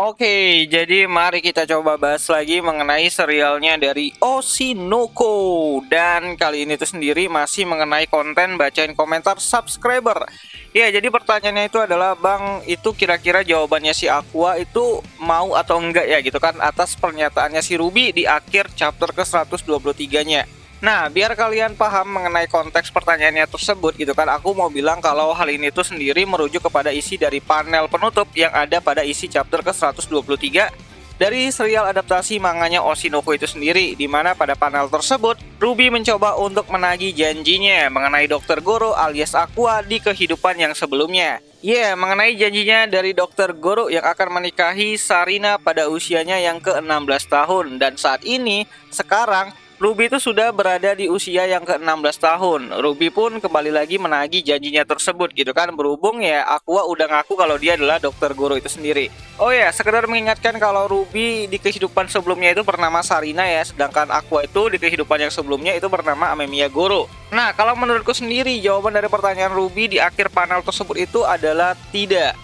Oke, jadi mari kita coba bahas lagi mengenai serialnya dari Oshinoko. Dan kali ini tuh sendiri masih mengenai konten bacain komentar subscriber. Ya, jadi pertanyaannya itu adalah, Bang, itu kira-kira jawabannya si Aqua itu mau atau enggak ya gitu kan atas pernyataannya si Ruby di akhir chapter ke-123-nya. Nah, biar kalian paham mengenai konteks pertanyaannya tersebut gitu kan, aku mau bilang kalau hal ini tuh sendiri merujuk kepada isi dari panel penutup yang ada pada isi chapter ke-123 dari serial adaptasi manganya Oshinoko itu sendiri, di mana pada panel tersebut Ruby mencoba untuk menagih janjinya mengenai Dr. Goro alias Aqua di kehidupan yang sebelumnya. Mengenai janjinya dari Dr. Goro yang akan menikahi Sarina pada usianya yang ke-16 tahun. Dan saat ini, sekarang Ruby itu sudah berada di usia yang ke-16 tahun. Ruby pun kembali lagi menagih janjinya tersebut gitu kan. Berhubung ya Aqua udah ngaku kalau dia adalah Dr. Goro itu sendiri. Oh ya, sekedar mengingatkan kalau Ruby di kehidupan sebelumnya itu bernama Sarina ya. Sedangkan Aqua itu di kehidupan yang sebelumnya itu bernama Amemiya Goro. Nah, kalau menurutku sendiri jawaban dari pertanyaan Ruby di akhir panel tersebut itu adalah tidak.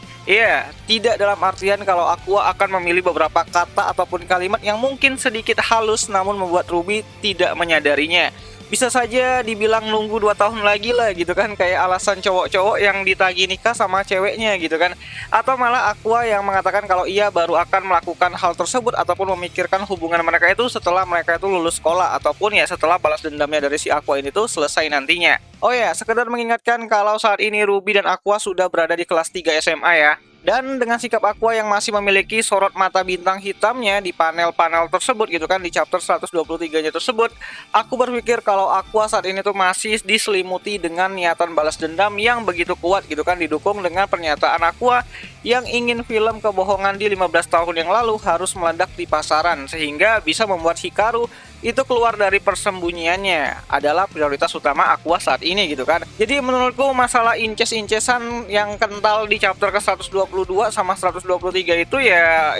Tidak dalam artian kalau Aqua akan memilih beberapa kata ataupun kalimat yang mungkin sedikit halus namun membuat Ruby tidak menyadarinya. Bisa saja dibilang nunggu 2 tahun lagi lah gitu kan, kayak alasan cowok-cowok yang ditagih nikah sama ceweknya gitu kan. Atau malah Aqua yang mengatakan kalau ia baru akan melakukan hal tersebut ataupun memikirkan hubungan mereka itu setelah mereka itu lulus sekolah ataupun ya setelah balas dendamnya dari si Aqua ini tuh selesai nantinya. Oh ya, sekedar mengingatkan kalau saat ini Ruby dan Aqua sudah berada di kelas 3 SMA ya. Dan dengan sikap Aqua yang masih memiliki sorot mata bintang hitamnya di panel-panel tersebut gitu kan, di chapter 123-nya tersebut, aku berpikir kalau Aqua saat ini tuh masih diselimuti dengan niatan balas dendam yang begitu kuat gitu kan, didukung dengan pernyataan Aqua yang ingin film kebohongan di 15 tahun yang lalu harus meledak di pasaran sehingga bisa membuat Hikaru itu keluar dari persembunyiannya adalah prioritas utama Aqua saat ini gitu kan. Jadi menurutku masalah inces-incesan yang kental di chapter ke-122 sama 123 itu ya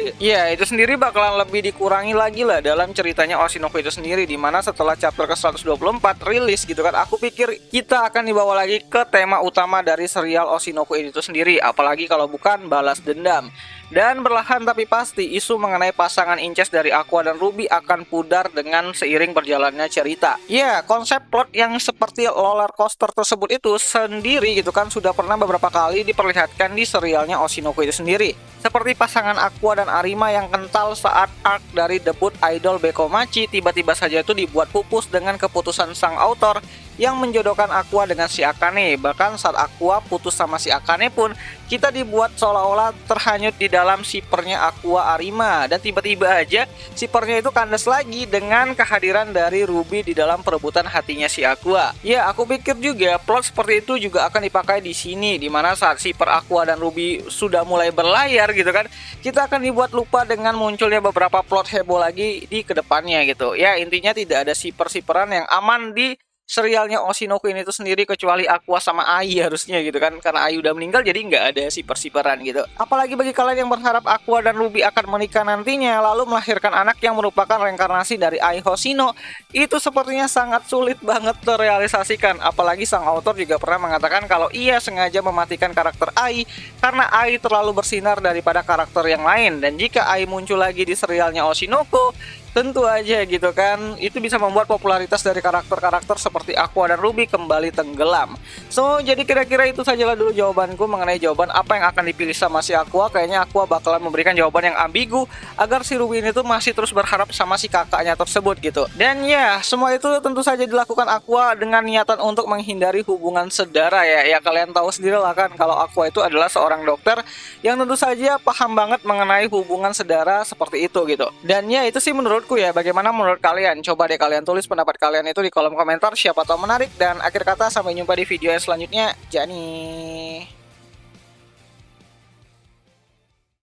itu sendiri bakalan lebih dikurangi lagi lah dalam ceritanya Oshinoko itu sendiri, dimana setelah chapter ke-124 rilis gitu kan, aku pikir kita akan dibawa lagi ke tema utama dari serial Oshinoko itu sendiri, apalagi kalau bukan balas dendam. Dan perlahan tapi pasti isu mengenai pasangan inces dari Aqua dan Ruby akan pudar dengan seiring berjalannya cerita. Konsep plot yang seperti roller coaster tersebut itu sendiri gitu kan sudah pernah beberapa kali diperlihatkan di serialnya Oshinoko itu sendiri. Seperti pasangan Aqua dan Arima yang kental saat arc dari debut idol Bekomachi tiba-tiba saja itu dibuat pupus dengan keputusan sang autor yang menjodohkan Aqua dengan si Akane. Bahkan saat Aqua putus sama si Akane pun kita dibuat seolah-olah terhanyut di dalam sipernya Aqua Arima, dan tiba-tiba aja sipernya itu kandas lagi dengan kehadiran dari Ruby di dalam perebutan hatinya si Aqua. Aku pikir juga plot seperti itu juga akan dipakai di sini, dimana saat siper Aqua dan Ruby sudah mulai berlayar gitu kan, kita akan dibuat lupa dengan munculnya beberapa plot heboh lagi di kedepannya gitu. Intinya tidak ada siper-siperan yang aman di serialnya Oshinoko ini tuh sendiri kecuali Aqua sama Ai harusnya gitu kan, karena Ai udah meninggal jadi nggak ada siper-siperan gitu. Apalagi bagi kalian yang berharap Aqua dan Ruby akan menikah nantinya lalu melahirkan anak yang merupakan reinkarnasi dari Ai Hoshino, itu sepertinya sangat sulit banget terrealisasikan. Apalagi sang author juga pernah mengatakan kalau ia sengaja mematikan karakter Ai karena Ai terlalu bersinar daripada karakter yang lain, dan jika Ai muncul lagi di serialnya Oshinoko tentu aja gitu kan, itu bisa membuat popularitas dari karakter-karakter seperti Aqua dan Ruby kembali tenggelam. So, jadi kira-kira itu sajalah dulu jawabanku mengenai jawaban apa yang akan dipilih sama si Aqua. Kayaknya Aqua bakalan memberikan jawaban yang ambigu agar si Ruby ini tuh masih terus berharap sama si kakaknya tersebut gitu. Dan semua itu tentu saja dilakukan Aqua dengan niatan untuk menghindari hubungan sedara ya. Kalian tahu sendiri lah kan kalau Aqua itu adalah seorang dokter yang tentu saja paham banget mengenai hubungan sedara seperti itu gitu. Dan itu sih menurutku ya. Bagaimana menurut kalian? Coba deh kalian tulis pendapat kalian itu di kolom komentar, siapa tahu menarik. Dan akhir kata sampai jumpa di video yang selanjutnya. Jani.